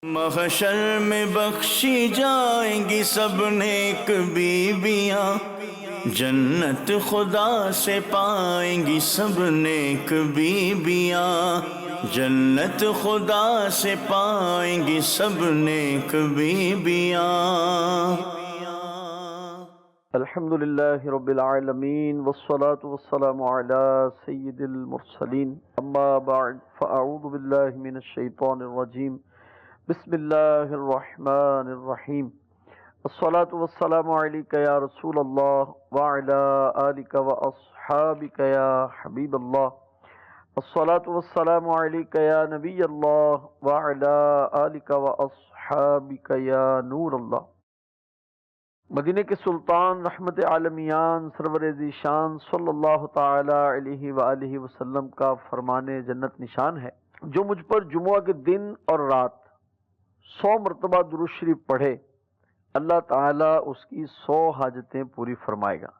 محشر میں بخشی جائیں گی سب نیک بیویاں، جنت خدا سے پائیں گی سب نیک بیویاں، جنت خدا سے پائیں گی سب نیک بیویاں۔ الحمدللہ رب العالمین والصلاة والسلام علی سید المرسلین، اما بعد فاعوذ باللہ من الشیطان الرجیم، بسم اللہ الرحمن الرحیم۔ الصلاة والسلام علیک یا رسول اللہ وعلی آلک واصحابک یا حبیب اللہ، الصلاة والسلام علیک یا نبی اللہ وعلی آلک واصحابک یا نور اللہ۔ مدینہ کے سلطان رحمت عالمیان سرور ذیشان صلی اللہ تعالی علیہ وآلہ وسلم کا فرمان جنت نشان ہے، جو مجھ پر جمعہ کے دن اور رات 100 مرتبہ درود شریف پڑھے، اللہ تعالیٰ اس کی 100 حاجتیں پوری فرمائے گا،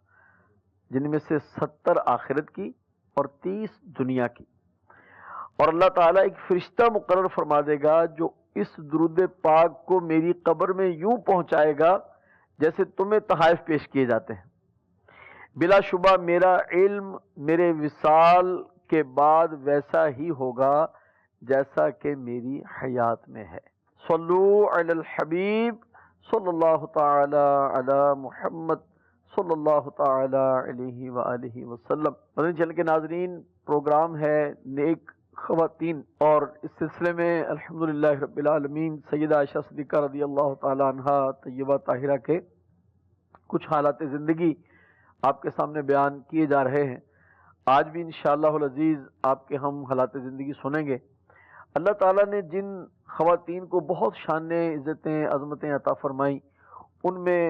جن میں سے 70 آخرت کی اور 30 دنیا کی۔ اور اللہ تعالیٰ ایک فرشتہ مقرر فرما دے گا جو اس درود پاک کو میری قبر میں یوں پہنچائے گا جیسے تمہیں تحائف پیش کیے جاتے ہیں۔ بلا شبہ میرا علم میرے وصال کے بعد ویسا ہی ہوگا جیسا کہ میری حیات میں ہے۔ صلو علی الحبیب صلی اللہ تعالی علی محمد صلی اللہ تعالی علیہ وآلہ وسلم۔ مدنی چینل کے ناظرین، پروگرام ہے نیک خواتین، اور اس سلسلے میں الحمدللہ رب العالمین سیدہ عائشہ صدیقہ رضی اللہ تعالی عنہا طیبہ طاہرہ کے کچھ حالات زندگی آپ کے سامنے بیان کیے جا رہے ہیں۔ آج بھی انشاءاللہ العزیز آپ کے ہم حالات زندگی سنیں گے۔ اللہ تعالیٰ نے جن خواتین کو بہت شانیں، عزتیں، عظمتیں عطا فرمائیں، ان میں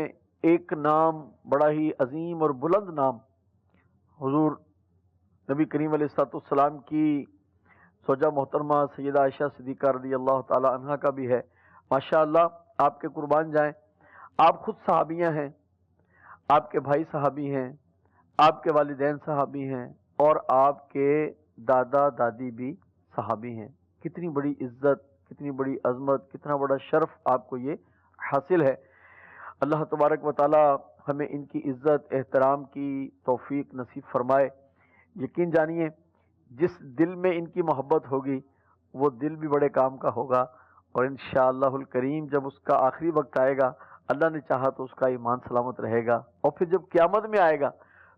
ایک نام بڑا ہی عظیم اور بلند نام حضور نبی کریم علیہ السلام کی زوجہ محترمہ سیدہ عائشہ صدیقہ رضی اللہ تعالی عنہا کا بھی ہے۔ ماشاءاللہ آپ کے قربان جائیں، آپ خود صحابیاں ہیں، آپ کے بھائی صحابی ہیں، آپ کے والدین صحابی ہیں، اور آپ کے دادا دادی بھی صحابی ہیں۔ کتنی بڑی عزت، کتنی بڑی عظمت، کتنا بڑا شرف آپ کو یہ حاصل ہے۔ اللہ تبارک و تعالی ہمیں ان کی عزت احترام کی توفیق نصیب فرمائے۔ یقین جانیے جس دل میں ان کی محبت ہوگی وہ دل بھی بڑے کام کا ہوگا، اور انشاءاللہ الکریم جب اس کا آخری وقت آئے گا، اللہ نے چاہا تو اس کا ایمان سلامت رہے گا، اور پھر جب قیامت میں آئے گا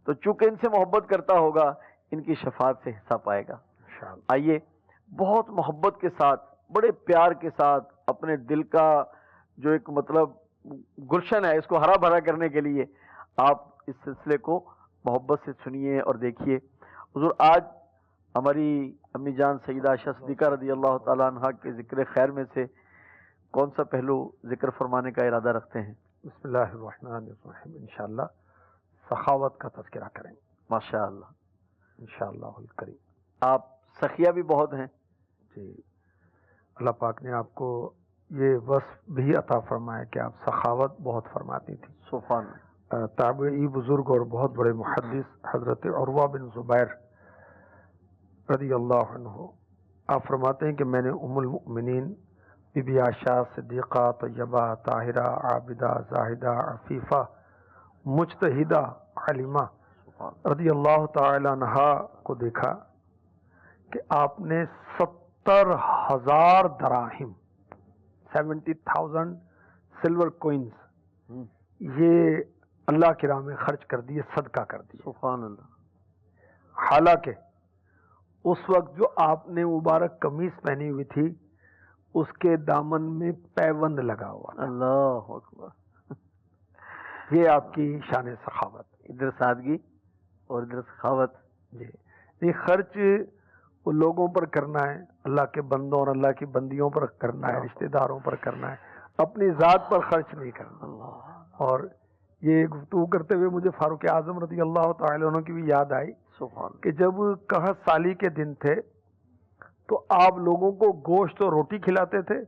تو چونکہ ان سے محبت کرتا ہوگا ان کی شفاعت سے حصہ پائے گا۔ آئیے بہت محبت کے ساتھ، بڑے پیار کے ساتھ، اپنے دل کا جو ایک گلشن ہے اس کو ہرا بھرا کرنے کے لیے آپ اس سلسلے کو محبت سے سنیے اور دیکھیے۔ حضور آج ہماری امی جان سیدہ عائشہ صدیقہ رضی اللہ تعالی عنہا کے ذکر خیر میں سے کون سا پہلو ذکر فرمانے کا ارادہ رکھتے ہیں؟ بسم اللہ الرحمن الرحیم۔ انشاءاللہ سخاوت کا تذکرہ کریں گے ماشاءاللہ، انشاءاللہ الکریم۔ آپ سخیہ بھی بہت ہیں۔ جی، اللہ پاک نے آپ کو یہ وصف بھی عطا فرمایا کہ آپ سخاوت بہت فرماتی تھی۔ سبحان اللہ۔ تابعی بزرگ اور بہت بڑے محدث حضرت عروہ بن زبیر رضی اللہ عنہ آپ فرماتے ہیں کہ میں نے ام المؤمنین بی بی عائشہ صدیقہ طیبہ طاہرہ عابدہ زاہدہ عفیفہ مجتہدہ عالمہ رضی اللہ تعالی عنہا کو دیکھا کہ آپ نے 70,000 دراہم 70,000 سلور کوئنز یہ اللہ کی راہ میں خرچ کر دیے، صدقہ کر دیے۔ سبحان اللہ۔ حالانکہ اس وقت جو آپ نے مبارک قمیص پہنی ہوئی تھی اس کے دامن میں پیوند لگا ہوا تھا۔ اللہ اکبر۔ یہ آپ کی شان سخاوت، ادھر سادگی اور ادھر سخاوت۔ جی، یہ خرچ وہ لوگوں پر کرنا ہے، اللہ کے بندوں اور اللہ کی بندیوں پر کرنا ہے، رشتہ داروں پر کرنا ہے، اپنی ذات پر خرچ نہیں کرنا۔ اللہ۔ اور یہ گفتگو کرتے ہوئے مجھے فاروق اعظم رضی اللہ تعالی عنہ کی بھی یاد آئی سبحان کہ جب قحط سالی کے دن تھے تو آپ لوگوں کو گوشت اور روٹی کھلاتے تھے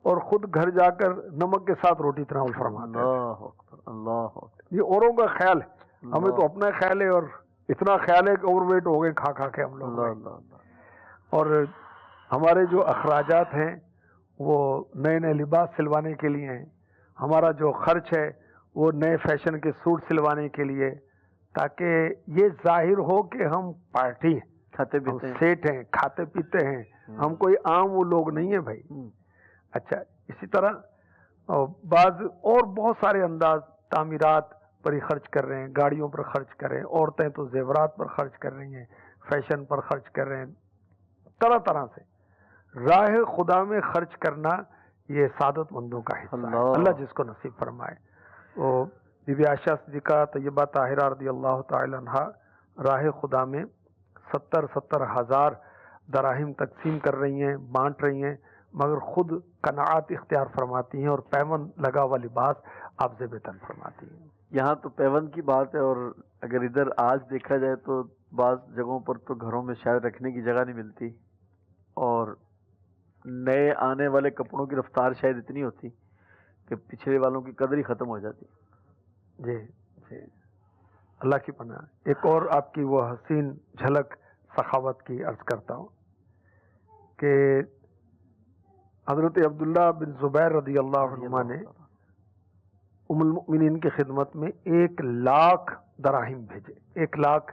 اور خود گھر جا کر نمک کے ساتھ روٹی تناول فرماتے تھے۔ اللہ اکبر، اللہ اکبر۔ یہ اوروں کا خیال ہے، ہمیں تو اپنا خیال ہے، اور اتنا خیال ہے کہ اوور ویٹ ہو گئے کھا کھا کے ہم لوگ۔ اللہ اللہ اللہ۔ اور ہمارے جو اخراجات ہیں وہ نئے نئے لباس سلوانے کے لیے ہیں، ہمارا جو خرچ ہے وہ نئے فیشن کے سوٹ سلوانے کے لیے، تاکہ یہ ظاہر ہو کہ ہم پارٹی ہیں، کھاتے ہم پیتے ہیں۔ سیٹ ہیں، کھاتے پیتے ہیں، ہم کوئی عام وہ لوگ نہیں ہیں بھائی۔ اچھا، اسی طرح بعض اور بہت سارے انداز، تعمیرات پر ہی خرچ کر رہے ہیں، گاڑیوں پر خرچ کر رہے ہیں، عورتیں تو زیورات پر خرچ کر رہی ہیں، فیشن پر خرچ کر رہے ہیں، طرح طرح سے۔ راہ خدا میں خرچ کرنا یہ سعادت مندوں کا حصہ ہے، اللہ جس کو نصیب فرمائے۔ وہ بی بی عائشہ صدیقہ طیبہ طاہرہ رضی اللہ تعالی عنہا راہ خدا میں 70 ہزار دراہم تقسیم کر رہی ہیں، بانٹ رہی ہیں، مگر خود قناعت اختیار فرماتی ہیں اور پیمن لگا ہوا لباس آپ زیب تن فرماتی ہیں۔ یہاں تو پیون کی بات ہے، اور اگر ادھر آج دیکھا جائے تو بعض جگہوں پر تو گھروں میں شاید رکھنے کی جگہ نہیں ملتی، اور نئے آنے والے کپڑوں کی رفتار شاید اتنی ہوتی کہ پچھلے والوں کی قدر ہی ختم ہو جاتی۔ جی جی، اللہ کی پناہ۔ ایک اور آپ کی وہ حسین جھلک سخاوت کی عرض کرتا ہوں کہ حضرت عبداللہ بن زبیر رضی اللہ عنہ نے ام المؤمنین کی خدمت میں 1,00,000 دراہم بھیجے، 1,00,000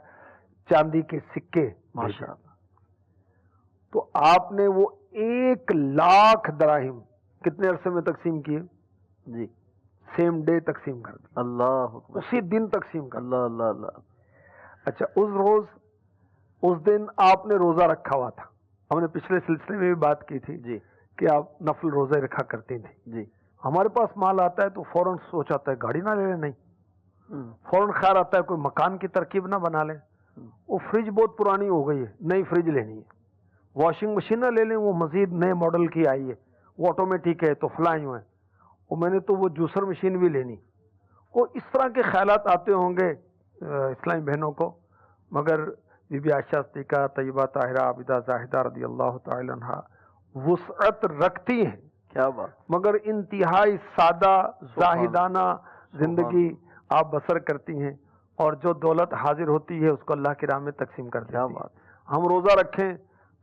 چاندی کے سکے ماشاء بھیجے۔ اللہ۔ تو آپ نے وہ 1,00,000 دراہم کتنے عرصے میں تقسیم کیے؟ جی، سیم ڈے تقسیم کر دی، اللہ اکبر، اسی دن تقسیم کر دی۔ اللہ اللہ اللہ۔ اچھا، اس دن آپ نے روزہ رکھا ہوا تھا، ہم نے پچھلے سلسلے میں بھی بات کی تھی جی کہ آپ نفل روزے رکھا کرتی تھیں۔ جی، ہمارے پاس مال آتا ہے تو فوراً سوچاتا ہے گاڑی نہ لے لیں، نہیں، فوراً خیال آتا ہے کوئی مکان کی ترکیب نہ بنا لیں، وہ فریج بہت پرانی ہو گئی ہے، نئی فریج لینی ہے، واشنگ مشین نہ لے لیں، وہ مزید نئے ماڈل کی آئی ہے، وہ آٹومیٹک ہے تو فلائیں ہوئے ہیں، اور میں نے تو وہ جوسر مشین بھی لینی۔ وہ اس طرح کے خیالات آتے ہوں گے اسلامی بہنوں کو، مگر بی بی عائشہ صدیقہ طیبہ طاہرہ عابدہ زاہدہ رضی اللہ تعالی عنہا وسعت رکھتی ہیں، کیا بات، مگر انتہائی سادہ زاہدانہ زندگی آپ بسر کرتی ہیں، اور جو دولت حاضر ہوتی ہے اس کو اللہ کی راہ میں تقسیم کر دیتی کیا ہیں۔ بات۔ ہم روزہ رکھیں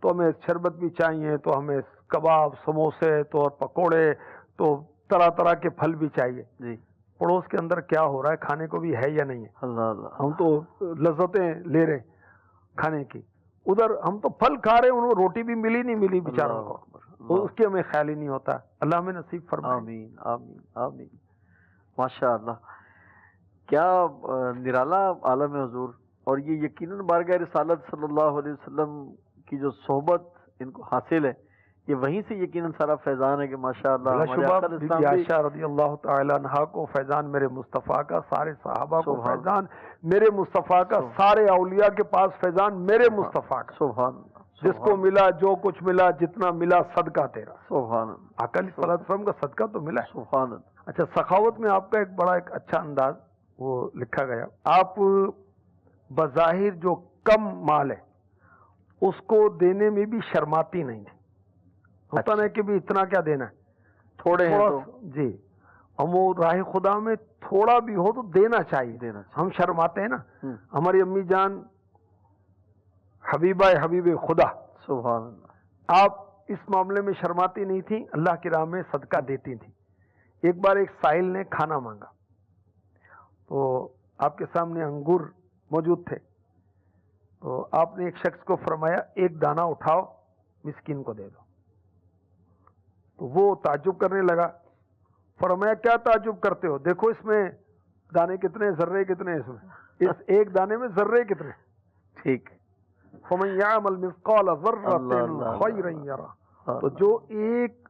تو ہمیں شربت بھی چاہیے، تو ہمیں کباب، سموسے، تو پکوڑے، تو طرح طرح کے پھل بھی چاہیے۔ جی، پڑوس کے اندر کیا ہو رہا ہے، کھانے کو بھی ہے یا نہیں ہے؟ اللہ اللہ، ہم تو لذتیں لے رہے کھانے کی، ادھر ہم تو پھل کھا رہے ہیں، انہوں روٹی بھی ملی نہیں ملی بیچاروں اللہ کو، اکبر، اللہ اس کی ہمیں خیال ہی نہیں ہوتا۔ اللہ ہمیں نصیب فرمائے۔ آمین آمین آمین، ماشاء اللہ، کیا نرالا عالم حضور۔ اور یہ یقیناً بارگاہ رسالت صلی اللہ علیہ وسلم کی جو صحبت ان کو حاصل ہے، یہ وہیں سے یقیناً سارا فیضان ہے کہ ماشاء اللہ بلا ہمارے شبہ آقا بی الاسلام بی بھی، عائشہ رضی اللہ تعالی عنہا کو فیضان میرے مصطفیٰ کا، سارے صحابہ کو سبحان فیضان میرے مصطفیٰ کا، سارے اولیاء کے پاس فیضان میرے مصطفیٰ کا، سبحان اللہ، جس کو ملا، جو کچھ ملا، جتنا ملا، صدقہ تیرا۔ سبحان اللہ، آقا علیہ الصلوۃ والسلام کا صدقہ تو ملا ہے۔ سبحان اللہ، اچھا، سخاوت میں آپ کا ایک بڑا ایک اچھا انداز وہ لکھا گیا، آپ بظاہر جو کم مال ہے اس کو دینے میں بھی شرماتی نہیں تھی، ہوتا نا کہ بھی اتنا کیا دینا ہے، تھوڑے ہیں تو جی، ہم وہ راہ خدا میں تھوڑا بھی ہو تو دینا چاہیے، دینا چاہیے۔ ہم شرماتے ہیں نا۔ ہماری امی جان حبیبہ حبیب خدا، سبحان اللہ، آپ اس معاملے میں شرماتی نہیں تھی، اللہ کی راہ میں صدقہ دیتی تھی۔ ایک بار ایک سائل نے کھانا مانگا تو آپ کے سامنے انگور موجود تھے، تو آپ نے ایک شخص کو فرمایا ایک دانہ اٹھاؤ مسکین کو دے دو، تو وہ تعجب کرنے لگا، فرمایا کیا تعجب کرتے ہو، دیکھو اس میں دانے کتنے، ذرے کتنے، اس میں اس ایک دانے میں ذرے کتنے، ٹھیک، فَمَن يَعْمَلْ مِثْقَالَ اللہ ذَرَّةٍ اللہ خَيْرًا يَرَهُ، تو جو ایک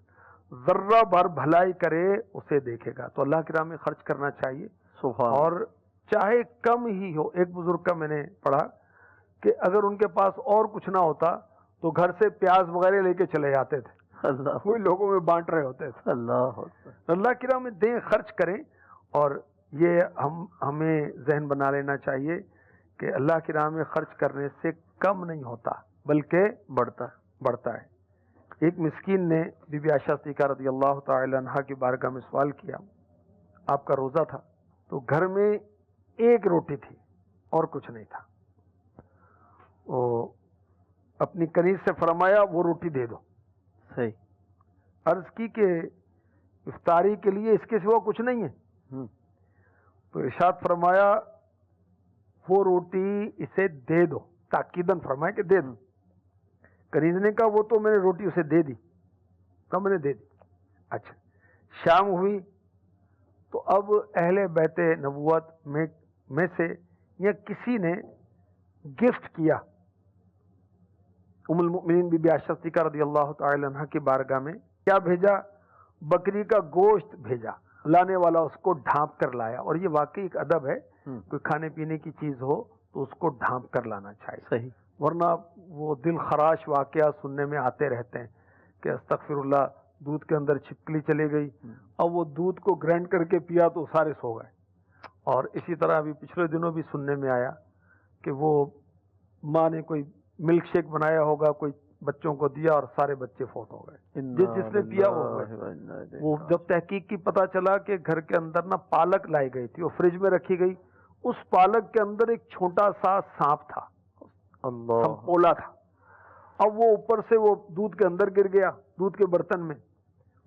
ذرہ بھر بھلائی کرے اسے دیکھے گا۔ تو اللہ کی راہ میں خرچ کرنا چاہیے، سبحان، اور چاہے کم ہی ہو۔ ایک بزرگ کا میں نے پڑھا کہ اگر ان کے پاس اور کچھ نہ ہوتا تو گھر سے پیاز وغیرہ لے کے چلے جاتے تھے، اللہ وہی لوگوں میں بانٹ رہے ہوتے تھے۔ اللہ اکبر، اللہ کی راہ میں دیں، خرچ کریں، اور یہ ہمیں ذہن بنا لینا چاہیے کہ اللہ کی راہ میں خرچ کرنے سے کم نہیں ہوتا بلکہ بڑھتا ہے۔ ایک مسکین نے بی بی عائشہ صدیقہ رضی اللہ تعالی عنہا کی بارگاہ میں سوال کیا، آپ کا روزہ تھا تو گھر میں ایک روٹی تھی اور کچھ نہیں تھا، وہ اپنی کنیز سے فرمایا وہ روٹی دے دو، صحیح، عرض کی کہ افطاری کے لیے اس کے سوا کچھ نہیں ہے؟ تو ارشاد فرمایا وہ روٹی اسے دے دو، تاکیدن فرمایا کہ دے دو۔ کنیز نے کہا وہ تو میں نے روٹی اسے دے دی، کہا میں نے دے دی۔ اچھا، شام ہوئی تو اب اہل بیت نبوت میں سے یا کسی نے گفٹ کیا ام المؤمنین بی بی عائشہ صدیقہ رضی اللہ تعالی عنہ کی بارگاہ میں، کیا بھیجا؟ بکری کا گوشت بھیجا، لانے والا اس کو ڈھانپ کر لایا، اور یہ واقعی ایک ادب ہے، کوئی کھانے پینے کی چیز ہو تو اس کو ڈھانپ کر لانا چاہیے، صحیح، ورنہ وہ دل خراش واقعات سننے میں آتے رہتے ہیں کہ استغفر اللہ دودھ کے اندر چھپکلی چلی گئی، اب وہ دودھ کو گرائنڈ کر کے پیا تو سارے سو گئے۔ اور اسی طرح ابھی پچھلے دنوں بھی سننے میں آیا کہ وہ ماں نے کوئی ملک شیک بنایا ہوگا، کوئی بچوں کو دیا اور سارے بچے فوت ہو گئے، جس نے پیا وہ ہوئے۔ وہ جب تحقیق کی پتہ چلا کہ گھر کے اندر نا پالک لائی گئی تھی، وہ فریج میں رکھی گئی، اس پالک کے اندر ایک چھوٹا سا سانپ تھا، سنپولا تھا، اب وہ اوپر سے وہ دودھ کے اندر گر گیا، دودھ کے برتن میں،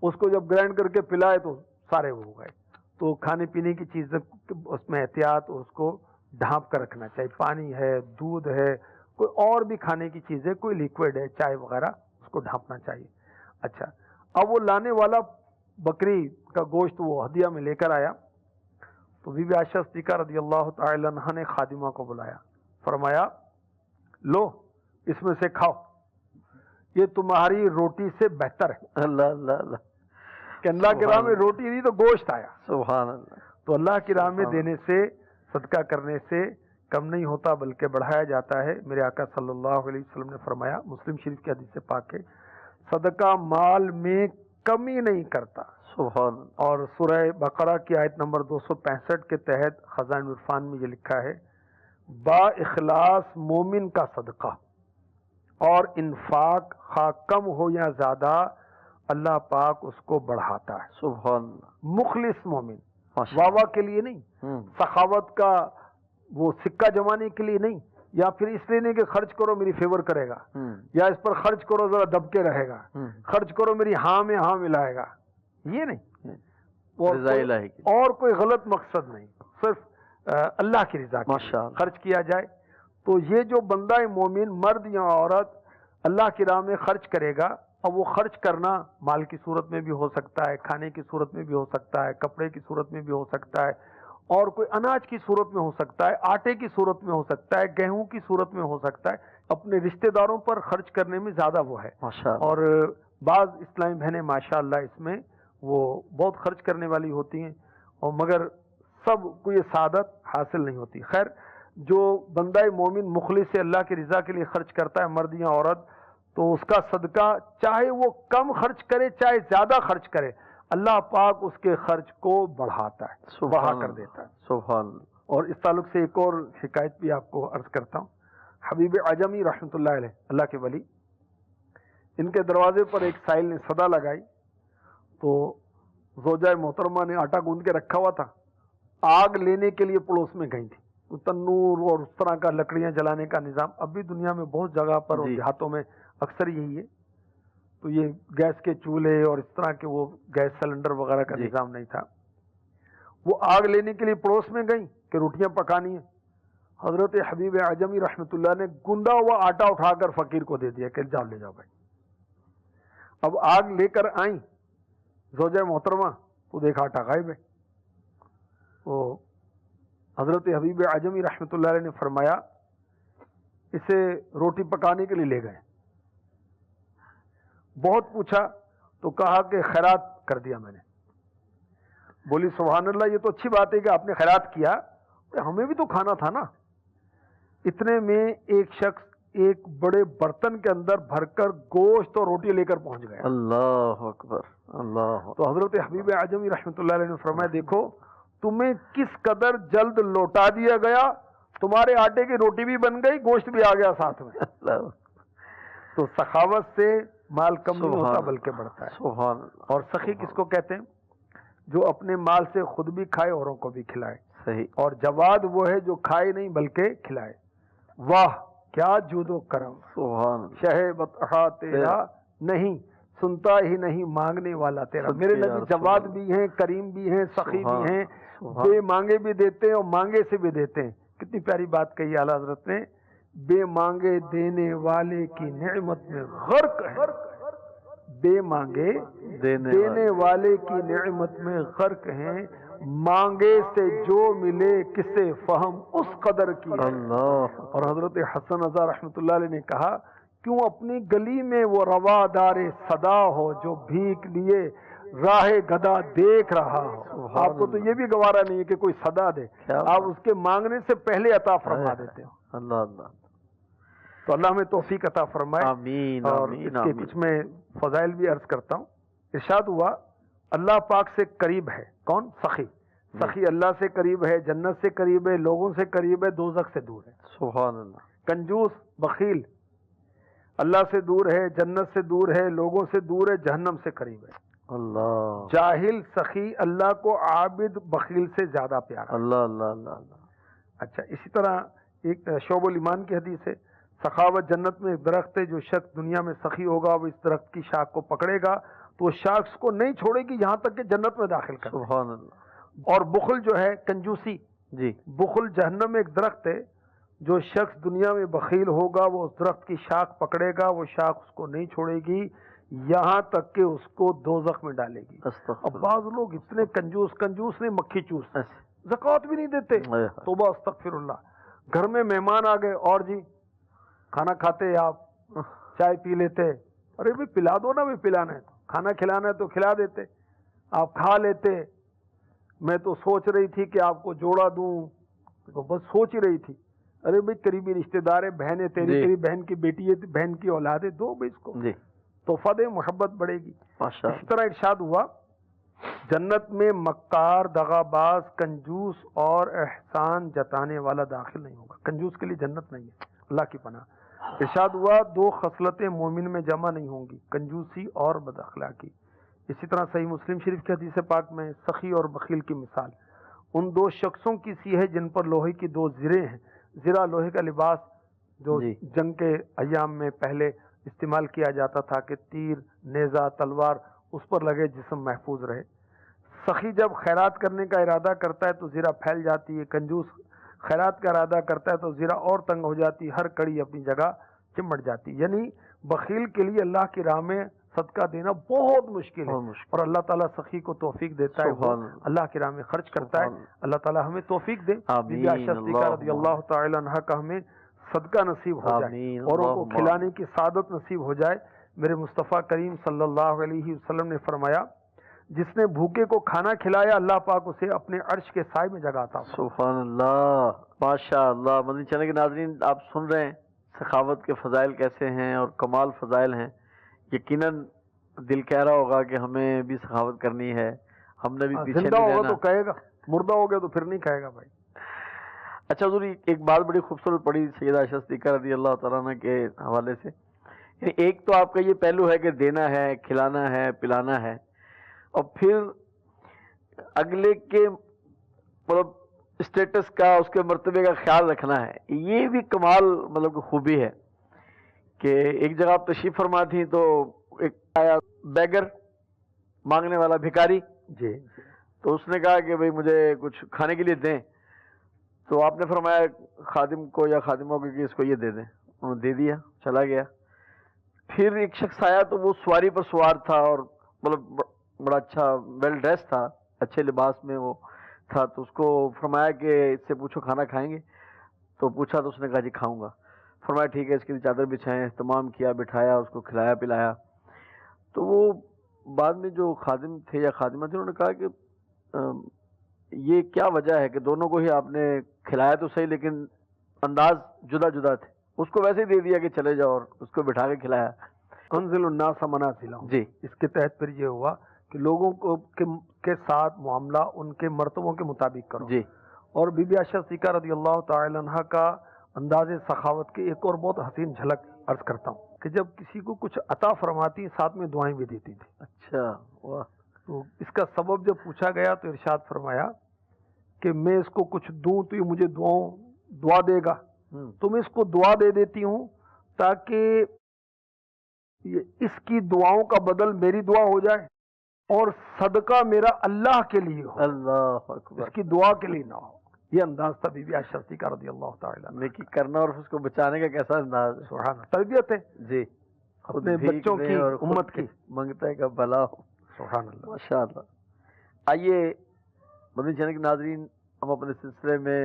اس کو جب گرائنڈ کر کے پلائے تو سارے وہ ہو گئے۔ تو کھانے پینے کی چیز اس میں احتیاط، اس کو ڈھانپ کر رکھنا چاہیے، پانی ہے، دودھ ہے، کوئی اور بھی کھانے کی چیز ہے، کوئی لیکوڈ ہے، چائے وغیرہ، اس کو ڈھانپنا چاہیے۔ اچھا، اب وہ لانے والا بکری کا گوشت وہ ہدیہ میں لے کر آیا، تو بی بی عائشہ صدیقہ رضی اللہ تعالی عنہا نے خادمہ کو بلایا، فرمایا لو اس میں سے کھاؤ، یہ تمہاری روٹی سے بہتر ہے۔ اللہ اللہ اللہ، کہ اللہ کی راہ میں روٹی دی تو گوشت آیا، سبحان اللہ۔ تو اللہ کی راہ میں دینے سے، صدقہ کرنے سے کم نہیں ہوتا بلکہ بڑھایا جاتا ہے۔ میرے آقا صلی اللہ علیہ وسلم نے فرمایا، مسلم شریف کی حدیث سے پاک ہے، صدقہ مال میں کمی نہیں کرتا۔ سبحان اللہ۔ اور سورہ بقرہ کی آیت نمبر 265 کے تحت خزائن عرفان میں یہ لکھا ہے، با اخلاص مومن کا صدقہ اور انفاق خواہ کم ہو یا زیادہ اللہ پاک اس کو بڑھاتا ہے۔ سبحان اللہ۔ مخلص مومن، ماشاء واہ واہ کے لیے نہیں، سخاوت کا وہ سکہ جمانے کے لیے نہیں، یا پھر اس لیے نہیں کہ خرچ کرو میری فیور کرے گا، یا اس پر خرچ کرو ذرا دب کے رہے گا، خرچ کرو میری ہاں میں ہاں ملائے گا، یہ نہیں، اور کوئی غلط مقصد نہیں، صرف اللہ کی رضا کے لیے خرچ کیا جائے۔ تو یہ جو بندہ مومن، مرد یا عورت، اللہ کی راہ میں خرچ کرے گا، اب وہ خرچ کرنا مال کی صورت میں بھی ہو سکتا ہے، کھانے کی صورت میں بھی ہو سکتا ہے، کپڑے کی صورت میں بھی ہو سکتا ہے، اور کوئی اناج کی صورت میں ہو سکتا ہے، آٹے کی صورت میں ہو سکتا ہے، گیہوں کی صورت میں ہو سکتا ہے، اپنے رشتہ داروں پر خرچ کرنے میں زیادہ وہ ہے۔ اور بعض اسلامی بہنیں ماشاءاللہ اس میں وہ بہت خرچ کرنے والی ہوتی ہیں، اور مگر سب کو یہ سعادت حاصل نہیں ہوتی۔ خیر، جو بندہ مومن مخلص سے اللہ کی رضا کے لیے خرچ کرتا ہے، مرد یا عورت، تو اس کا صدقہ چاہے وہ کم خرچ کرے چاہے زیادہ خرچ کرے، اللہ پاک اس کے خرچ کو بڑھاتا ہے، بڑھا کر دیتا ہے۔ سبحان اللہ۔ اور اس تعلق سے ایک اور حکایت بھی آپ کو عرض کرتا ہوں۔ حبیب اعجمی رحمۃ اللہ علیہ، اللہ کے ولی، ان کے دروازے پر ایک سائل نے صدا لگائی، تو زوجہ محترمہ نے آٹا گوندھ کے رکھا ہوا تھا، آگ لینے کے لیے پڑوس میں گئی تھی، تو تنور اور اس طرح کا لکڑیاں جلانے کا نظام اب بھی دنیا میں بہت جگہ پر اور دیہاتوں میں اکثر یہی ہے، تو یہ گیس کے چولہے اور اس طرح کے وہ گیس سلنڈر وغیرہ کا نظام نہیں تھا۔ وہ آگ لینے کے لیے پڑوس میں گئیں کہ روٹیاں پکانی ہیں، حضرت حبیب اعجمی رحمۃ اللہ نے گندا ہوا آٹا اٹھا کر فقیر کو دے دیا کہ جاؤ لے جاؤ بھائی۔ اب آگ لے کر آئیں زوجہ محترمہ، تو دیکھا آٹا غائب ہے۔ وہ حضرت حبیب اعجمی رحمۃ اللہ علیہ نے فرمایا، اسے روٹی پکانے کے لیے لے گئے، بہت پوچھا تو کہا کہ خیرات کر دیا میں نے۔ بولی سبحان اللہ، یہ تو اچھی بات ہے کہ آپ نے خیرات کیا، ہمیں بھی تو کھانا تھا نا۔ اتنے میں ایک شخص ایک بڑے برتن کے اندر بھر کر گوشت اور روٹی لے کر پہنچ گیا۔ اللہ اکبر، اللہ۔ تو حضرت حبیب اعجمی رحمۃ اللہ علیہ نے فرمایا، دیکھو تمہیں کس قدر جلد لوٹا دیا گیا، تمہارے آٹے کی روٹی بھی بن گئی، گوشت بھی آ گیا ساتھ میں۔ تو سخاوت سے مال کم نہیں ہوتا بلکہ بڑھتا ہے۔ سبحان اللہ۔ اور سخی کس کو کہتے ہیں؟ جو اپنے مال سے خود بھی کھائے اوروں کو بھی کھلائے۔ صحیح۔ اور جواد وہ ہے جو کھائے نہیں بلکہ کھلائے۔ واہ کیا جود و کرم، سبحان اللہ۔ شہ بطحا تیرا نہیں سنتا ہی نہیں مانگنے والا تیرا. میرے نبی جواد بھی ہیں، کریم بھی ہیں، سخی بھی ہیں، بے مانگے بھی دیتے ہیں اور مانگے سے بھی دیتے ہیں. کتنی پیاری بات کہی اعلیٰ حضرت نے، بے مانگے دینے والے کی نعمت میں غرق ہے. بے مانگے دینے والے کی نعمت میں غرق ہیں، مانگے سے جو ملے کسے فہم اس قدر کی. اللہ. اور حضرت حسن رضا رحمۃ اللہ علیہ نے کہا، کیوں اپنی گلی میں وہ روادار صدا ہو جو بھیک لیے راہ گدا دیکھ رہا ہو. آپ کو تو یہ بھی گوارا نہیں ہے کہ کوئی صدا دے، آپ اس کے مانگنے سے پہلے عطا فرما دیتے ہو. اللہ اللہ. تو اللہ ہمیں توفیق عطا فرمائے. آمین. اور اس کے کچھ میں فضائل بھی عرض کرتا ہوں. ارشاد ہوا اللہ پاک سے قریب ہے کون؟ سخی. سخی اللہ سے قریب ہے، جنت سے قریب ہے، لوگوں سے قریب ہے، دوزخ سے دور ہے. سبحان اللہ. کنجوس بخیل اللہ سے دور ہے، جنت سے دور ہے، لوگوں سے دور ہے، جہنم سے قریب ہے. اللہ. جاہل سخی اللہ کو عابد بخیل سے زیادہ پیارا. اللہ اللہ اللہ اللہ. اچھا، اسی طرح ایک شعب الایمان کی حدیث ہے، سخاوت جنت میں ایک درخت ہے، جو شخص دنیا میں سخی ہوگا وہ اس درخت کی شاخ کو پکڑے گا تو وہ شاخ کو نہیں چھوڑے گی یہاں تک کہ جنت میں داخل کر. سبحان اللہ. اور بخل جو ہے کنجوسی، جی بخل جہنم میں ایک درخت ہے، جو شخص دنیا میں بخیل ہوگا وہ اس درخت کی شاخ پکڑے گا، وہ شاخ اس کو نہیں چھوڑے گی یہاں تک کہ اس کو دوزخ میں ڈالے گی. اب بعض لوگ اتنے کنجوس نے مکھی چوس، زکوٰۃ بھی نہیں دیتے. توبہ استغفر اللہ. گھر میں مہمان آ گئے، اور جی کھانا کھاتے آپ، چائے پی لیتے، ارے بھائی پلا دو نا، بھی پلانا ہے تو کھانا کھلانا ہے تو کھلا دیتے، آپ کھا لیتے. میں تو سوچ رہی تھی کہ آپ کو جوڑا دوں، تو بس سوچ ہی رہی تھی. ارے بھائی قریبی رشتے دار ہے، بہن ہے تیری، تیری بہن کی بیٹی ہے، بہن کی اولاد ہے، دو بھائی اس کو تحفہ دے، محبت بڑھے گی. اسی طرح ارشاد ہوا جنت میں مکار، دغاباز، کنجوس اور احسان جتانے والا داخل نہیں ہوگا. کنجوس کے لیے جنت نہیں ہے، اللہ کی پناہ. ارشاد ہوا دو خصلتیں مومن میں جمع نہیں ہوں گی، کنجوسی اور بد اخلاقی. اسی طرح صحیح مسلم شریف کی حدیث پاک میں سخی اور بخیل کی مثال ان دو شخصوں کی سی ہے جن پر لوہے کی دو زریں ہیں. زرہ لوہے کا لباس جو جنگ کے ایام میں پہلے استعمال کیا جاتا تھا کہ تیر، نیزہ، تلوار اس پر لگے جسم محفوظ رہے. سخی جب خیرات کرنے کا ارادہ کرتا ہے تو زرہ پھیل جاتی ہے، کنجوس خیرات کا ارادہ کرتا ہے تو زرہ اور تنگ ہو جاتی ہے، ہر کڑی اپنی جگہ چمٹ جاتی. یعنی بخیل کے لیے اللہ کی راہ میں صدقہ دینا بہت مشکل ہے، اور اللہ تعالیٰ سخی کو توفیق دیتا ہے، وہ اللہ کی راہ میں خرچ کرتا ہے. اللہ تعالیٰ ہمیں توفیق دے. بی بی عائشہ صدیقہ رضی اللہ تعالی عنہا کا ہمیں صدقہ نصیب ہو جائے، اوروں کو کھلانے کی سعادت نصیب ہو جائے. میرے مصطفیٰ کریم صلی اللہ علیہ وسلم نے فرمایا جس نے بھوکے کو کھانا کھلایا اللہ پاک اسے اپنے عرش کے سائے میں جگہ عطا. سبحان اللہ، ماشاء اللہ. مدنی چینل کے ناظرین آپ سن رہے ہیں سخاوت کے فضائل کیسے ہیں اور کمال فضائل ہیں. یقیناً دل کہہ رہا ہوگا کہ ہمیں بھی سخاوت کرنی ہے، ہم نے بھی پیچھے زندہ ہوگا تو کہے گا، مردہ ہو گیا تو پھر نہیں کہے گا بھائی. اچھا حضور، ایک بات بڑی خوبصورت پڑی سیدہ عائشہ صدیقہ رضی اللہ تعالیٰ عنہ کے حوالے سے. ایک تو آپ کا یہ پہلو ہے کہ دینا ہے، کھلانا ہے، پلانا ہے، اور پھر اگلے کے مطلب اسٹیٹس کا، اس کے مرتبے کا خیال رکھنا ہے. یہ بھی کمال مطلب خوبی ہے کہ ایک جگہ آپ تشریف فرما تھی تو ایک آیا بیگر، مانگنے والا بھکاری، جی تو اس نے کہا کہ بھئی مجھے کچھ کھانے کے لیے دیں. تو آپ نے فرمایا خادم کو یا خادموں کو کہ اس کو یہ دے دیں. انہوں نے دے دیا، چلا گیا. پھر ایک شخص آیا تو وہ سواری پر سوار تھا اور مطلب بڑا اچھا ویل ڈریس تھا، اچھے لباس میں وہ تھا. تو اس کو فرمایا کہ اس سے پوچھو کھانا کھائیں گے؟ تو پوچھا تو اس نے کہا جی کھاؤں گا. فرمایا ٹھیک ہے، اس کی چادر بچھائیں، اہتمام کیا، بٹھایا، اس کو کھلایا پلایا. تو وہ بعد میں جو خادم تھے یا خادمہ تھے انہوں نے کہا کہ یہ کیا وجہ ہے کہ دونوں کو ہی آپ نے کھلایا تو صحیح لیکن انداز جدا جدا تھے. اس کو ویسے ہی دے دیا کہ چلے جاؤ اور اس کو بٹھا کے کھلایا. انزل الناس منازلہم، جی اس کے تحت پھر یہ ہوا کہ لوگوں کو کے ساتھ معاملہ ان کے مرتبوں کے مطابق کرو. جی. اور بی بی عائشہ صدیقہ رضی اللہ تعالی عنہا کا انداز سخاوت کی ایک اور بہت حسین جھلک عرض کرتا ہوں کہ جب کسی کو کچھ عطا فرماتی ساتھ میں دعائیں بھی دیتی تھی. اچھا، واہ. تو اس کا سبب جب پوچھا گیا تو ارشاد فرمایا کہ میں اس کو کچھ دوں تو یہ مجھے دعا دے گا، تو میں اس کو دعا دے دیتی ہوں تاکہ اس کی دعاؤں کا بدل میری دعا ہو جائے اور صدقہ میرا اللہ کے لیے ہو، اللہ اکبر. اس کی دعا کے لیے نہ ہو. یہ انداز تھا بی بی عائشہ صدیقہ رضی اللہ تعالی عنہ. نیکی کرنا اور اس کو بچانے کا کیسا انداز ہے. سبحان اللہ. تربیت ہے جی. خود اپنے بھیک بچوں دیں کی، اور خود امت کی. منگتا ہے کہ بھلا ہو. سبحان اللہ. ماشاء اللہ. آئیے مدنی چینل کے ناظرین، ہم اپنے سلسلے میں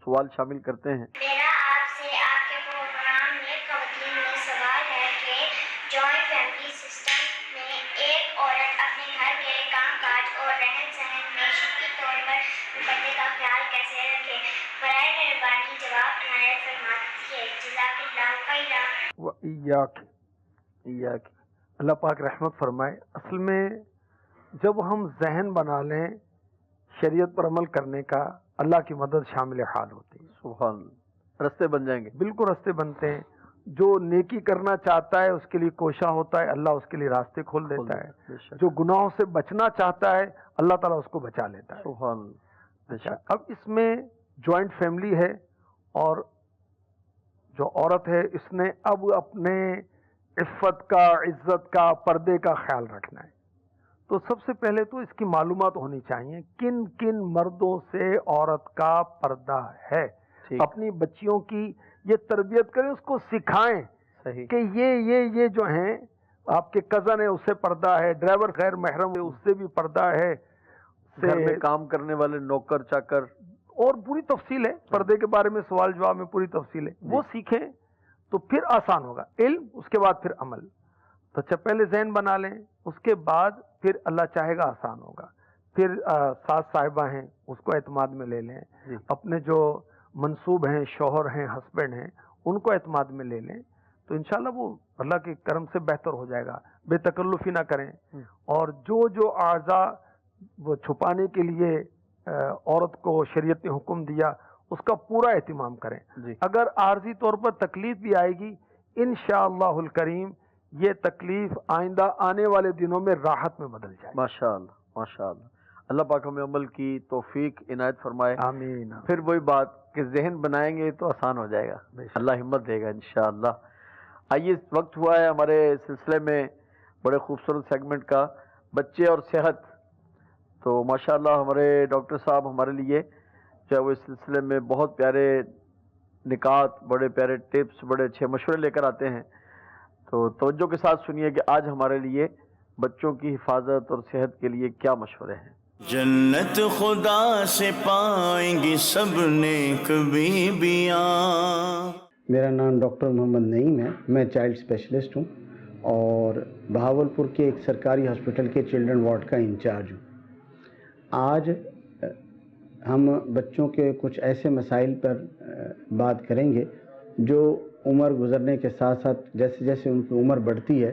سوال شامل کرتے ہیں. میرا آپ سے آپ کے پروگرام میں خواتین میں سوال ہے کہ جوائنٹ فیملی سسٹم میں ایک عورت اپنے گھر کے کام کاج اور رہن سہن میں شخصی طور پر پردے کا خیال کیسے رکھے؟ برائے مہربانی جواب عنایت فرما دیجیے. جزاک اللہ خیرا. ایاک اللہ پاک رحمت فرمائے. اصل میں جب ہم ذہن بنا لیں شریعت پر عمل کرنے کا، اللہ کی مدد شامل حال ہوتی ہے. سبحان اللہ. رستے بن جائیں گے. بالکل راستے بنتے ہیں. جو نیکی کرنا چاہتا ہے اس کے لیے کوشاں ہوتا ہے، اللہ اس کے لیے راستے کھول دیتا ہے. بے شک. جو گناہوں سے بچنا چاہتا ہے اللہ تعالیٰ اس کو بچا لیتا ہے. سبحان اللہ. بے شک. اب اس میں جوائنٹ فیملی ہے اور جو عورت ہے اس نے اب اپنے عفت کا، عزت کا، پردے کا خیال رکھنا ہے. تو سب سے پہلے تو اس کی معلومات ہونی چاہیے کن کن مردوں سے عورت کا پردہ ہے. ٹھیک. اپنی بچیوں کی یہ تربیت کریں، اس کو سکھائیں صحیح. کہ یہ جو ہیں آپ کے کزن ہے اس سے پردہ ہے، ڈرائیور غیر محرم ہے اس سے بھی پردہ ہے، گھر میں کام کرنے والے نوکر چاکر، اور پوری تفصیل ہے پردے کے بارے میں، سوال جواب میں پوری تفصیل ہے. وہ سیکھیں تو پھر آسان ہوگا. علم، اس کے بعد پھر عمل. تو اچھا پہلے ذہن بنا لیں، اس کے بعد پھر اللہ چاہے گا آسان ہوگا. پھر ساس صاحبہ ہیں اس کو اعتماد میں لے لیں. جی. اپنے جو منصوب ہیں، شوہر ہیں، ہسبینڈ ہیں، ان کو اعتماد میں لے لیں تو انشاءاللہ وہ اللہ کے کرم سے بہتر ہو جائے گا. بے تکلفی نہ کریں. اور جو اعضاء وہ چھپانے کے لیے عورت کو شریعت نے حکم دیا اس کا پورا اہتمام کریں. جی. اگر عارضی طور پر تکلیف بھی آئے گی انشاءاللہ الکریم یہ تکلیف آئندہ آنے والے دنوں میں راحت میں بدل جائے. ماشاء اللہ. ماشاء اللہ. اللہ پاک ہمیں عمل کی توفیق عنایت فرمائے. آمین. پھر وہی بات کہ ذہن بنائیں گے تو آسان ہو جائے گا. اللہ ہمت دے گا انشاءاللہ. آئیے وقت ہوا ہے ہمارے سلسلے میں بڑے خوبصورت سیگمنٹ کا، بچے اور صحت. تو ماشاءاللہ ہمارے ڈاکٹر صاحب ہمارے لیے جو ہے وہ اس سلسلے میں بہت پیارے نکات، بڑے پیارے ٹپس، بڑے اچھے مشورے لے کر آتے ہیں. تو توجہ کے ساتھ سنیے کہ آج ہمارے لیے بچوں کی حفاظت اور صحت کے لیے کیا مشورے ہیں. جنت خدا سے پائیں گی سب نیک بیویاں. میرا نام ڈاکٹر محمد نعیم ہے. میں چائلڈ اسپیشلسٹ ہوں اور بہاولپور کے ایک سرکاری ہاسپٹل کے چلڈرن وارڈ کا انچارج ہوں. آج ہم بچوں کے کچھ ایسے مسائل پر بات کریں گے جو عمر گزرنے کے ساتھ ساتھ جیسے جیسے ان کی عمر بڑھتی ہے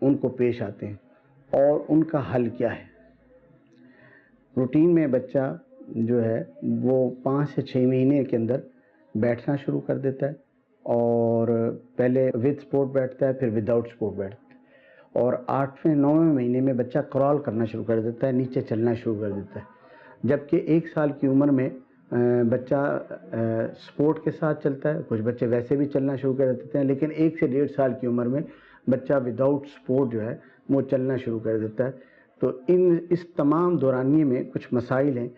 ان کو پیش آتے ہیں اور ان کا حل کیا ہے. روٹین میں بچہ جو ہے وہ 5 سے 6 مہینے کے اندر بیٹھنا شروع کر دیتا ہے اور پہلے وتھ سپورٹ بیٹھتا ہے، پھر وداؤٹ سپورٹ بیٹھتا ہے، اور 8ویں 9ویں مہینے میں بچہ کرال کرنا شروع کر دیتا ہے، نیچے چلنا شروع کر دیتا ہے. جبکہ 1 سال کی عمر میں بچہ سپورٹ کے ساتھ چلتا ہے. کچھ بچے ویسے بھی چلنا شروع کر دیتے ہیں، لیکن 1 سے 1.5 سال کی عمر میں بچہ وداؤٹ سپورٹ جو ہے وہ چلنا شروع کر دیتا ہے. تو اس تمام دورانیے میں کچھ مسائل ہیں،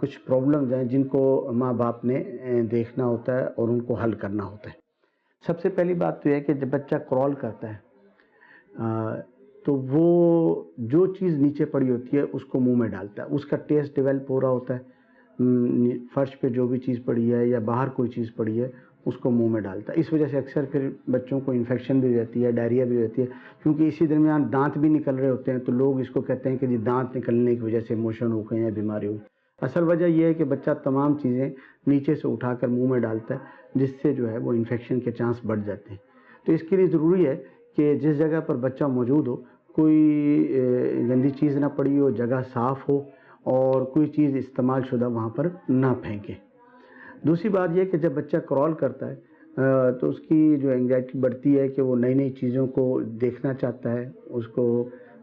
کچھ پرابلمز ہیں جن کو ماں باپ نے دیکھنا ہوتا ہے اور ان کو حل کرنا ہوتا ہے. سب سے پہلی بات تو یہ ہے کہ جب بچہ کرال کرتا ہے تو وہ جو چیز نیچے پڑی ہوتی ہے اس کو منہ میں ڈالتا ہے. اس کا ٹیسٹ ڈیولپ ہو رہا ہوتا ہے. فرش پہ جو بھی چیز پڑی ہے یا باہر کوئی چیز پڑی ہے اس کو منہ میں ڈالتا ہے. اس وجہ سے اکثر پھر بچوں کو انفیکشن بھی رہتی ہے، ڈائریا بھی رہتی ہے، کیونکہ اسی درمیان دانت بھی نکل رہے ہوتے ہیں تو لوگ اس کو کہتے ہیں کہ جی دانت نکلنے کی وجہ سے موشن ہو گئے ہیں، بیماری ہوئی. اصل وجہ یہ ہے کہ بچہ تمام چیزیں نیچے سے اٹھا کر منہ میں ڈالتا ہے جس سے جو ہے وہ انفیکشن کے چانس بڑھ جاتے ہیں. تو اس کے لیے ضروری ہے کہ جس جگہ پر بچہ موجود ہو کوئی گندی چیز نہ پڑی ہو، جگہ صاف ہو اور کوئی چیز استعمال شدہ وہاں پر نہ پھینکیں. دوسری بات یہ کہ جب بچہ کرال کرتا ہے تو اس کی جو انگزائٹی بڑھتی ہے کہ وہ نئی نئی چیزوں کو دیکھنا چاہتا ہے، اس کو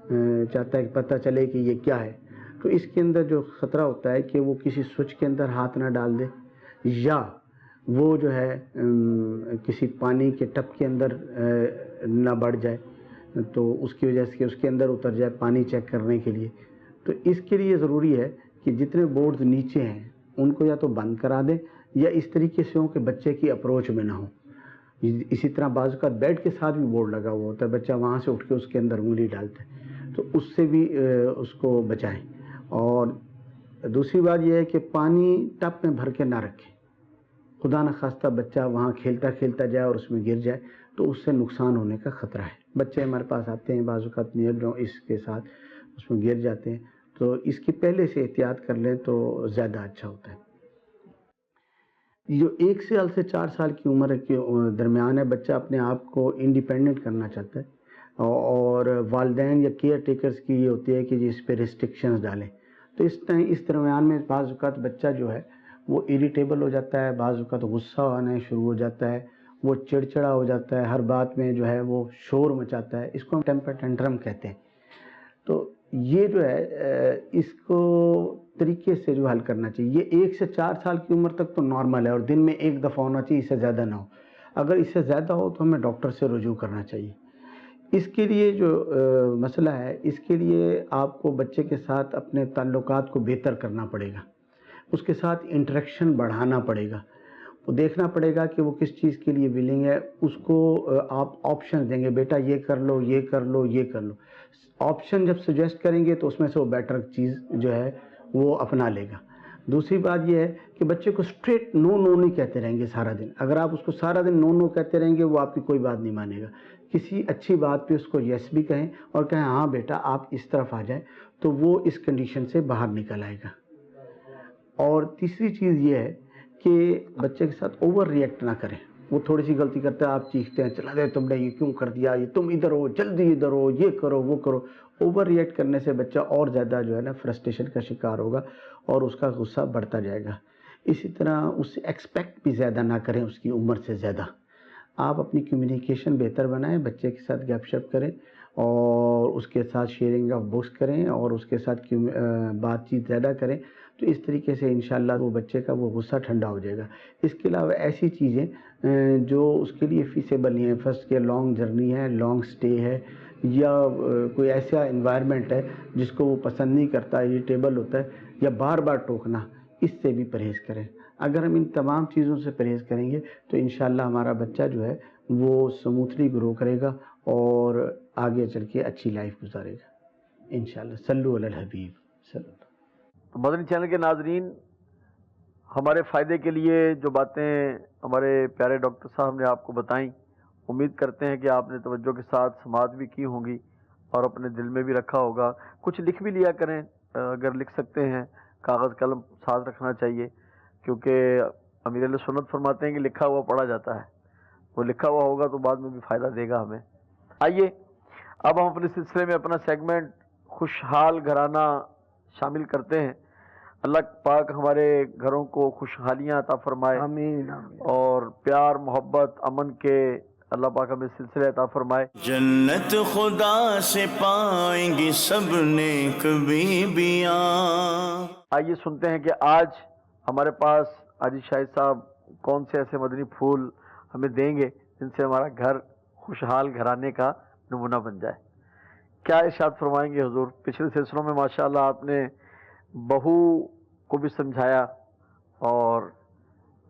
چاہتا ہے کہ پتہ چلے کہ یہ کیا ہے. تو اس کے اندر جو خطرہ ہوتا ہے کہ وہ کسی سوئچ کے اندر ہاتھ نہ ڈال دے یا وہ جو ہے کسی پانی کے ٹب کے اندر نہ بڑھ جائے. تو اس کی وجہ سے اس کے اندر اتر جائے پانی چیک کرنے کے لیے. تو اس کے لیے ضروری ہے کہ جتنے بورڈز نیچے ہیں ان کو یا تو بند کرا دیں یا اس طریقے سے ہوں کہ بچے کی اپروچ میں نہ ہو. اسی طرح بعض اوقات بیڈ کے ساتھ بھی بورڈ لگا ہوا ہوتا ہے, بچہ وہاں سے اٹھ کے اس کے اندر انگلی ڈالتا ہے, تو اس سے بھی اس کو بچائیں. اور دوسری بات یہ ہے کہ پانی ٹب میں بھر کے نہ رکھیں. خدا نخواستہ بچہ وہاں کھیلتا کھیلتا جائے اور اس میں گر جائے تو اس سے نقصان ہونے کا خطرہ ہے. بچے ہمارے پاس آتے ہیں بعض اوقات اس کے ساتھ اس میں گر جاتے ہیں, تو اس کی پہلے سے احتیاط کر لیں تو زیادہ اچھا ہوتا ہے. جو 1 سال سے 4 سال کی عمر کے درمیان ہے, بچہ اپنے آپ کو انڈیپینڈنٹ کرنا چاہتا ہے اور والدین یا کیئر ٹیکرز کی یہ ہوتی ہے کہ اس پہ ریسٹرکشنز ڈالیں. تو اس درمیان میں بعض اوقات بچہ جو ہے وہ اریٹیبل ہو جاتا ہے, بعض اوقات غصہ آنا شروع ہو جاتا ہے, وہ چڑچڑا ہو جاتا ہے, ہر بات میں جو ہے وہ شور مچاتا ہے. اس کو ہم ٹیمپر ٹینٹرم کہتے ہیں. تو یہ جو ہے اس کو طریقے سے جو حل کرنا چاہیے. یہ 1 سے 4 سال کی عمر تک تو نارمل ہے اور دن میں 1 دفعہ ہونا چاہیے, اس سے زیادہ نہ ہو. اگر اس سے زیادہ ہو تو ہمیں ڈاکٹر سے رجوع کرنا چاہیے. اس کے لیے جو مسئلہ ہے, اس کے لیے آپ کو بچے کے ساتھ اپنے تعلقات کو بہتر کرنا پڑے گا, اس کے ساتھ انٹریکشن بڑھانا پڑے گا, وہ دیکھنا پڑے گا کہ وہ کس چیز کے لیے ولنگ ہے. اس کو آپ آپشن دیں گے, بیٹا یہ کر لو, یہ کر لو, یہ کر لو. آپشن جب سجیسٹ کریں گے تو اس میں سے وہ بیٹر چیز جو ہے وہ اپنا لے گا. دوسری بات یہ ہے کہ بچے کو اسٹریٹ نو نہیں کہتے رہیں گے سارا دن. اگر آپ اس کو سارا دن نو کہتے رہیں گے وہ آپ کی کوئی بات نہیں مانے گا. کسی اچھی بات پہ اس کو یس بھی کہیں اور کہیں ہاں بیٹا آپ اس طرف آ جائیں, تو وہ اس کنڈیشن سے باہر نکل آئے گا. اور تیسری چیز یہ ہے کہ بچے کے ساتھ اوور ری ایکٹ نہ کریں. وہ تھوڑی سی غلطی کرتا ہے, آپ چیختے ہیں, چلا دے تم نے یہ کیوں کر دیا, یہ تم ادھر ہو, جلدی ادھر ہو, یہ کرو وہ کرو. اوور ری ایکٹ کرنے سے بچہ اور زیادہ جو ہے نا فرسٹریشن کا شکار ہوگا اور اس کا غصہ بڑھتا جائے گا. اسی طرح اس سے ایکسپیکٹ بھی زیادہ نہ کریں اس کی عمر سے زیادہ. آپ اپنی کمیونیکیشن بہتر بنائیں, بچے کے ساتھ گپ شپ کریں اور اس کے ساتھ شیئرنگ آف بکس کریں اور اس کے ساتھ بات چیت زیادہ کریں. تو اس طریقے سے انشاءاللہ وہ بچے کا وہ غصہ ٹھنڈا ہو جائے گا. اس کے علاوہ ایسی چیزیں جو اس کے لیے فیسیبل نہیں ہے, فرسٹ کے لانگ جرنی ہے, لانگ سٹے ہے, یا کوئی ایسا انوائرمنٹ ہے جس کو وہ پسند نہیں کرتا, اریٹیبل ہوتا ہے, یا بار بار ٹوکنا, اس سے بھی پرہیز کریں. اگر ہم ان تمام چیزوں سے پرہیز کریں گے تو انشاءاللہ ہمارا بچہ جو ہے وہ سموتھلی گرو کرے گا اور آگے چل کے اچھی لائف گزارے گا انشاءاللہ. صلو علی الحبیب صلی اللہ. تو مدنی چینل کے ناظرین, ہمارے فائدے کے لیے جو باتیں ہمارے پیارے ڈاکٹر صاحب نے آپ کو بتائیں, امید کرتے ہیں کہ آپ نے توجہ کے ساتھ سماعت بھی کی ہوں گی اور اپنے دل میں بھی رکھا ہوگا. کچھ لکھ بھی لیا کریں, اگر لکھ سکتے ہیں کاغذ قلم ساتھ رکھنا چاہیے, کیونکہ امیر اہل سنت فرماتے ہیں کہ لکھا ہوا پڑھا جاتا ہے. وہ لکھا ہوا ہوگا تو بعد میں بھی فائدہ دے گا ہمیں. آئیے اب ہم اپنے سلسلے میں اپنا سیگمنٹ خوشحال گھرانہ شامل کرتے ہیں. اللہ پاک ہمارے گھروں کو خوشحالیاں عطا فرمائے, آمین آمین. اور پیار محبت امن کے اللہ پاک ہمیں سلسلے عطا فرمائے. جنت خدا سے پائیں گی سب نیک بیویاں. آئیے سنتے ہیں کہ آج ہمارے پاس حاجی شاہد صاحب کون سے ایسے مدنی پھول ہمیں دیں گے جن سے ہمارا گھر خوشحال گھرانے کا نمونہ بن جائے. کیا ارشاد فرمائیں گے حضور؟ پچھلے سلسلوں میں ماشاءاللہ آپ نے بہو کو بھی سمجھایا اور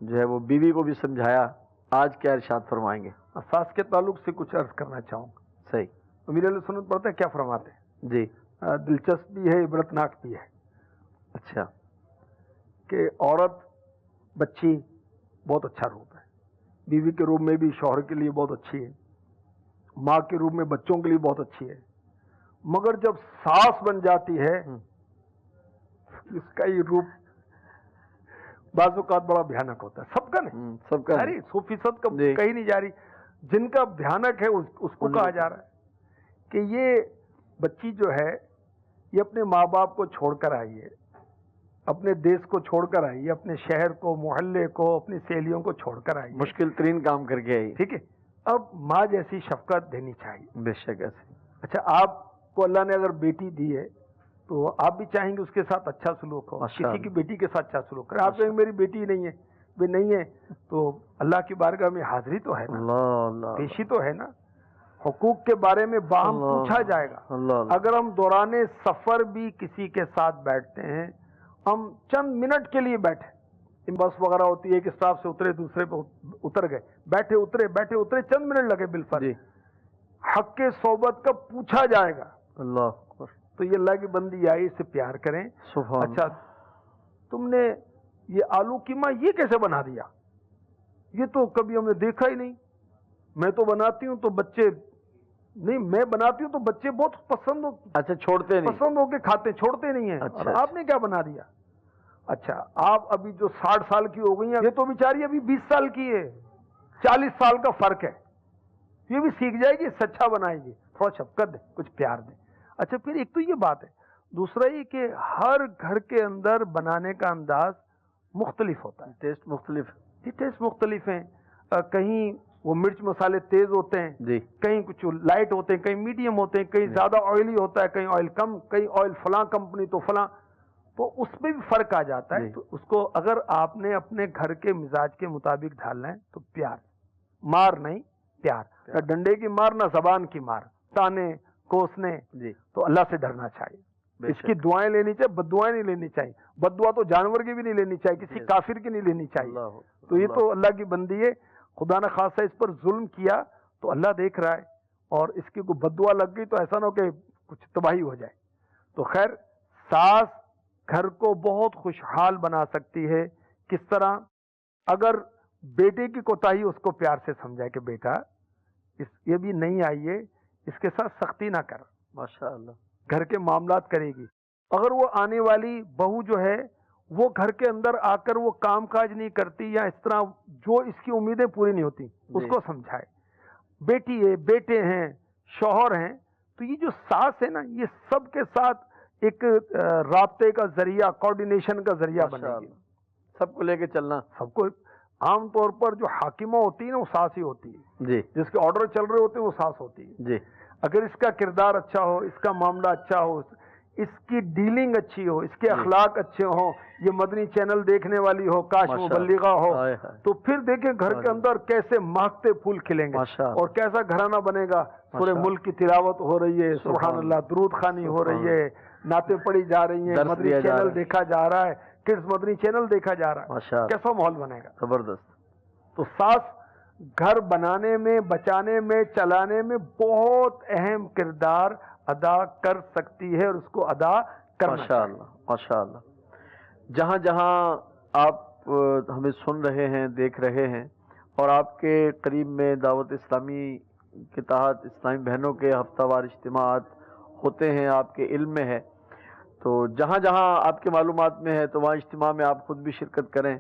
جو ہے وہ بیوی کو بھی سمجھایا. آج کیا ارشاد فرمائیں گے؟ اساس کے تعلق سے کچھ عرض کرنا چاہوں گا. صحیح. امیر علیہ سنت پڑھتے ہیں, کیا فرماتے ہیں؟ جی. دلچسپ بھی ہے, عبرتناک بھی ہے. اچھا. کہ عورت بچی بہت اچھا روپ ہے, بیوی کے روپ میں بھی شوہر کے لیے بہت اچھی ہے, ماں کے روپ میں بچوں کے لیے بہت اچھی ہے, مگر جب ساس بن جاتی ہے اس کا یہ روپ بعض اوقات بڑا بھیانک ہوتا ہے. سب کا نہیں, سب کا ارے 100% کا کہیں نہیں جا رہی, جن کا بھیانک ہے اس کو کہا جا رہا ہے کہ یہ بچی جو ہے یہ اپنے ماں باپ کو چھوڑ کر آئی ہے, اپنے دیش کو چھوڑ کر آئی ہے, اپنے شہر کو, محلے کو, اپنی سہیلیوں کو چھوڑ کر آئی ہے, مشکل ترین کام کر کے آئی. ٹھیک ہے. اب ماں جیسی شفقت دینی چاہیے. بے شک ایسے. اچھا, آپ کو اللہ نے اگر بیٹی دی ہے تو آپ بھی چاہیں گے اس کے ساتھ اچھا سلوک ہو, کسی کی بیٹی کے ساتھ اچھا سلوک کریں. آپ کہیں میری بیٹی نہیں ہے, بھی نہیں ہے, تو اللہ کی بارگاہ میں حاضری تو ہے نا, اللہ اللہ پیشی تو ہے نا. حقوق کے بارے میں باہم اللہ پوچھا جائے گا. اللہ اگر ہم دوران سفر بھی کسی کے ساتھ بیٹھتے ہیں، ہم چند منٹ کے لیے بیٹھے، بس وغیرہ ہوتی ہے، ایک اسٹاپ سے اترے دوسرے پہ اتر گئے، بیٹھے اترے چند منٹ لگے بالفرض، جی حق کے صحبت کا پوچھا جائے گا. اللہ اکبر. تو یہ اللہ کی بندی آئی، اس سے پیار کریں. سبحان اچھا تم نے یہ آلو قیمہ یہ کیسے بنا دیا؟ یہ تو کبھی ہم نے دیکھا ہی نہیں. میں تو بناتی ہوں تو بچے نہیں، میں بناتی ہوں تو بچے بہت اچھا چھوڑتے نہیں. پسند ہو کے کھاتے، چھوڑتے نہیں ہیں. اچھا، اور آپ نے کیا بنا دیا؟ اچھا آپ ابھی جو 60 سال کی ہو گئی ہیں، یہ تو بیچاری ابھی 20 سال کی ہے، 40 سال کا فرق ہے. یہ بھی سیکھ جائے گی، سچا بنائے گی، تھوڑا شفقت دیں، کچھ پیار دیں. اچھا پھر ایک تو یہ بات ہے، دوسرا یہ کہ ہر گھر کے اندر بنانے کا انداز مختلف ہوتا ہے. ٹیسٹ مختلف. یہ ٹیسٹ مختلف ہیں. کہیں وہ مرچ مسالے تیز ہوتے ہیں، جی کہیں کچھ لائٹ ہوتے ہیں، کہیں میڈیم ہوتے ہیں، کہیں زیادہ آئلی ہوتا ہے، کہیں آئل کم، کہیں آئل فلاں کمپنی تو فلاں، تو اس میں بھی فرق آ جاتا ہے. تو اس کو اگر آپ نے اپنے گھر کے مزاج کے مطابق ڈھالنا ہے تو پیار، مار نہیں پیار. نہ ڈنڈے کی مار، نہ زبان کی مار، تانے کوسنے. جی تو اللہ سے ڈرنا چاہیے. اس کی دعائیں لینی چاہیے، بد دعائیں نہیں لینی چاہیے. بد دعا تو جانور کی بھی نہیں لینی چاہیے، کسی کافر کی نہیں لینی چاہیے. تو یہ تو اللہ کی بندی ہے. خدا نہ خاصہ اس پر ظلم کیا تو اللہ دیکھ رہا ہے، اور اس کی کوئی بد دعا لگ گئی تو ایسا نہ ہو کہ کچھ تباہی ہو جائے. تو خیر ساس گھر کو بہت خوشحال بنا سکتی ہے. کس طرح؟ اگر بیٹے کی کوتاہی اس کو پیار سے سمجھائے کہ بیٹا یہ بھی نہیں آئی ہے، اس کے ساتھ سختی نہ کر. ماشاء اللہ. گھر کے معاملات کرے گی. اگر وہ آنے والی بہو جو ہے وہ گھر کے اندر آ کر وہ کام کاج نہیں کرتی، یا اس طرح جو اس کی امیدیں پوری نہیں ہوتی، اس کو سمجھائے. بیٹی ہے، بیٹے ہیں، شوہر ہیں، تو یہ جو ساس ہے نا، یہ سب کے ساتھ ایک رابطے کا ذریعہ، کوارڈینیشن کا ذریعہ بنے گی. سب کو لے کے چلنا. سب کو. عام طور پر جو حاکمہ ہوتی ہے نا وہ ساس ہی ہوتی ہے. جی جس کے آرڈر چل رہے ہوتے ہیں وہ ساس ہوتی ہے. جی اگر اس کا کردار اچھا ہو، اس کا معاملہ اچھا ہو، اس کی ڈیلنگ اچھی ہو، اس کے اخلاق اچھے ہوں، یہ مدنی چینل دیکھنے والی ہو، کاش مبلغہ ہو، تو پھر دیکھیں گھر کے اندر کیسے مہکتے پھول کھلیں گے، اور کیسا گھرانہ بنے گا. پورے ملک کی تلاوت ہو رہی ہے، سبحان اللہ، درود خوانی ہو رہی ہے، نعتیں پڑھی جا رہی ہیں، مدنی چینل دیکھا جا رہا ہے، کڈز مدنی چینل دیکھا جا رہا ہے. کیسا ماحول بنے گا؟ زبردست. تو ساس گھر بنانے میں، بچانے میں، چلانے میں بہت اہم کردار ادا کر سکتی ہے، اور اس کو ادا کرنا ماشاء اللہ. ماشاء اللہ. جہاں جہاں آپ ہمیں سن رہے ہیں، دیکھ رہے ہیں، اور آپ کے قریب میں دعوت اسلامی کے تحت اسلامی بہنوں کے ہفتہ وار اجتماعات ہوتے ہیں، آپ کے علم میں ہے، تو جہاں جہاں آپ کے معلومات میں ہے تو وہاں اجتماع میں آپ خود بھی شرکت کریں.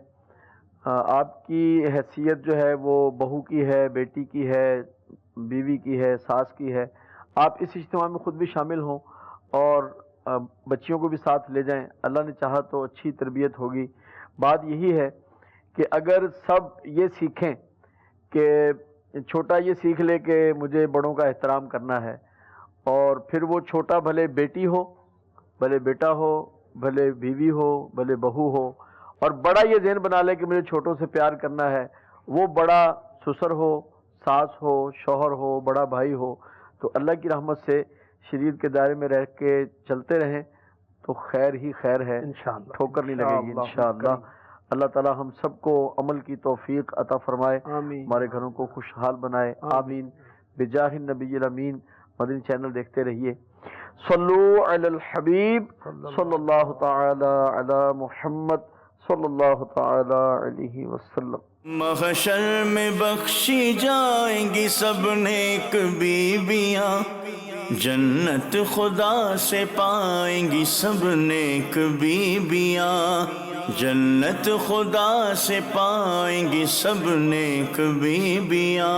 آپ کی حیثیت جو ہے وہ بہو کی ہے، بیٹی کی ہے، بیوی کی ہے، ساس کی ہے. آپ اس اجتماع میں خود بھی شامل ہوں اور بچیوں کو بھی ساتھ لے جائیں. اللہ نے چاہا تو اچھی تربیت ہوگی. بات یہی ہے کہ اگر سب یہ سیکھیں کہ چھوٹا یہ سیکھ لے کہ مجھے بڑوں کا احترام کرنا ہے، اور پھر وہ چھوٹا بھلے بیٹی ہو، بھلے بیٹا ہو، بھلے بیوی ہو، بھلے بہو ہو، اور بڑا یہ ذہن بنا لے کہ مجھے چھوٹوں سے پیار کرنا ہے، وہ بڑا سسر ہو، ساس ہو، شوہر ہو، بڑا بھائی ہو، تو اللہ کی رحمت سے شریعت کے دائرے میں رہ کے چلتے رہیں تو خیر ہی خیر ہے. انشاءاللہ ٹھوکر نہیں لگے گی انشاءاللہ. اللہ تعالی ہم سب کو عمل کی توفیق عطا فرمائے، ہمارے گھروں کو خوشحال بنائے. آمین بجاہ النبی الامین. مدنی چینل دیکھتے رہیے. صلو علی الحبیب صلی اللہ تعالی علی محمد صلی اللہ تعالی علیہ وسلم. محشر میں بخشی جائیں گی سب نیک بیویاں، جنت خدا سے پائیں گی سب نیک بیویاں، جنت خدا سے پائیں گی سب نیک بیویاں.